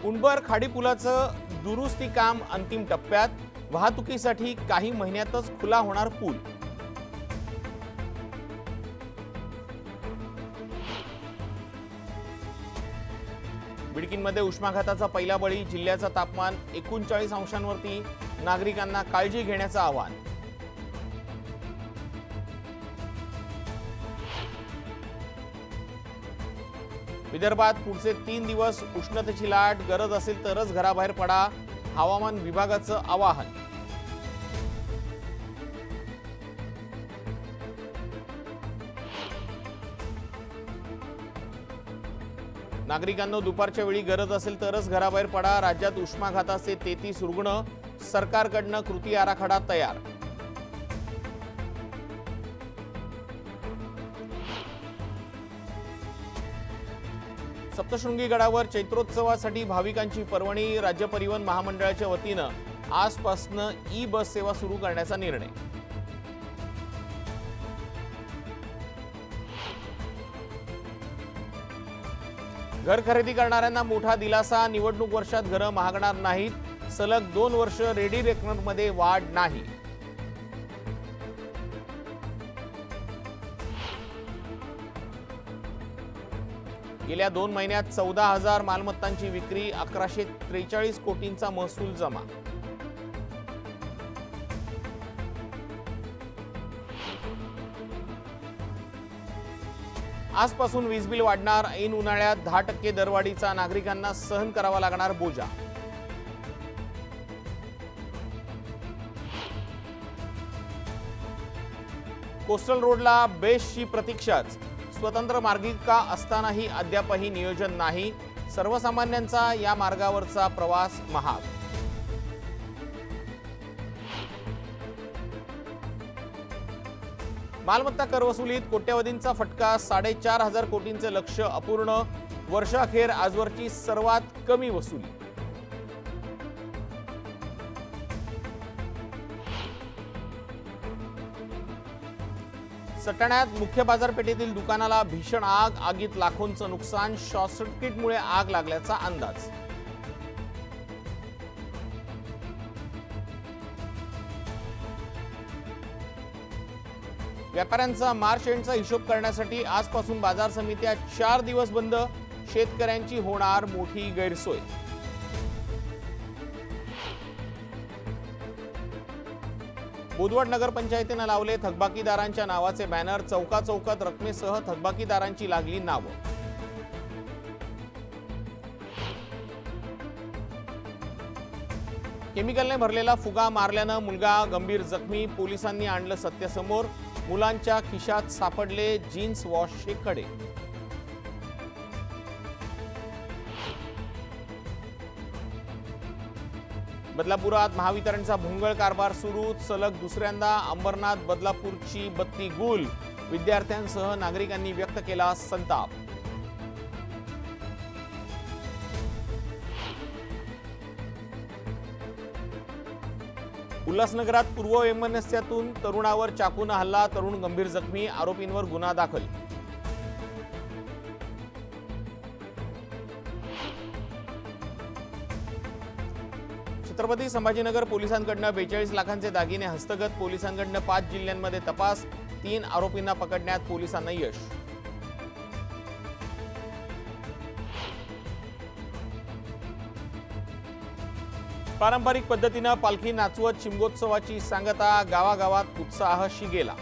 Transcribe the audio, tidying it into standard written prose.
उंबर खाडीपुलाचं दुरुस्ती काम अंतिम टप्प्यात, वाहतुकीसाठी काही महिन्यातच खुला होणार पूल। बिडकीनमध्ये उष्माघाताचा पहिला बळी, जिल्ह्याचं तापमान 39 अंशांवरती, नागरिकांना काळजी घेण्याचं आवाहन। विदर्भात पुढचे 3 दिवस उष्णतेची लाट, गरज असेल तरच घराबाहेर पडा, हवामान विभागाचं आवाहन। नागरिकांनो, दुपारच्या वेळी गरज असेल तरच घराबाहेर पडा, राज्यात उष्माघाताचे 33 रुग्ण, सरकारकडनं कृती आराखडा तयार। सप्तशृंगी गडावर चैत्रोत्सवासाठी भाविकांची पर्वणी, राज्य परिवहन महामंडळाच्या वतीनं आजपासून ई बस सेवा सुरू करण्याचा निर्णय। घर खरेदी करणाऱ्यांना मोठा दिलासा, निवडणूक वर्षात घरं महागणार नाहीत, सलग 2 वर्ष रेडी रेकनरमध्ये वाढ नाही। गेल्या 2 महिन्यात 14,000 मालमत्तांची विक्री, 1143 कोटींचा महसूल जमा। आजपासून वीज बिल वाढणार, ऐन उन्हाळ्यात 10% दरवाढीचा नागरिकांना सहन करावा लागणार बोजा। कोस्टल रोडला बेस्टची प्रतीक्षाच, स्वतंत्र मार्गिका असतानाही अद्यापही नियोजन नाही, सर्वसामान्यांचा या मार्गावरचा प्रवास महाग। मालमत्ता कर वसुलीत कोट्यवधींचा फटका, 4,500 कोटींचे लक्ष्य अपूर्ण, वर्षाअखेर आजवरची सर्वात कमी वसुली। सटाण्यात मुख्य बाजारपेठेतील दुकानाला भीषण आग, आगीत लाखोंचं नुकसान, शॉर्ट सर्किटमुळे आग लागल्याचा अंदाज। व्यापाऱ्यांचा मार्च एंडचा हिशोब करण्यासाठी आजपासून बाजार समित्या 4 दिवस बंद, शेतकऱ्यांची होणार मोठी गैरसोय। बुधवाड नगरपंचायतीने लावले थकबाकीदारांच्या नावाचे बॅनर, चौकाचौकात रकमेसह थकबाकीदारांची लागली नावं। केमिकलने भरलेला फुगा मारल्यानं मुलगा गंभीर जखमी, पोलिसांनी आणलं सत्यासमोर, मुलांच्या खिशात सापडले जीन्स वॉशचे कडे। बदलापुरात महावितरणचा भोंगळ कारभार सुरू, सलग दुसऱ्यांदा अंबरनाथ बदलापूरची बत्ती गुल, विद्यार्थ्यांसह नागरिकांनी व्यक्त केला संताप। उल्हासनगरात पूर्व वैमनस्यातून तरुणावर चाकूने हल्ला, तरुण गंभीर जखमी, आरोपींवर गुन्हा दाखल। छत्रपती संभाजीनगर पोलिसांकडून 42 लाखांचे दागिने हस्तगत, पोलिसांकडून 5 जिल्ह्यांमध्ये तपास, 3 आरोपींना पकडण्यात पोलिसांना यश। पारंपरिक पद्धतीने पालखी नाचवत शिमगोत्सवाची सांगता, गावागावात उत्साह शिगेला।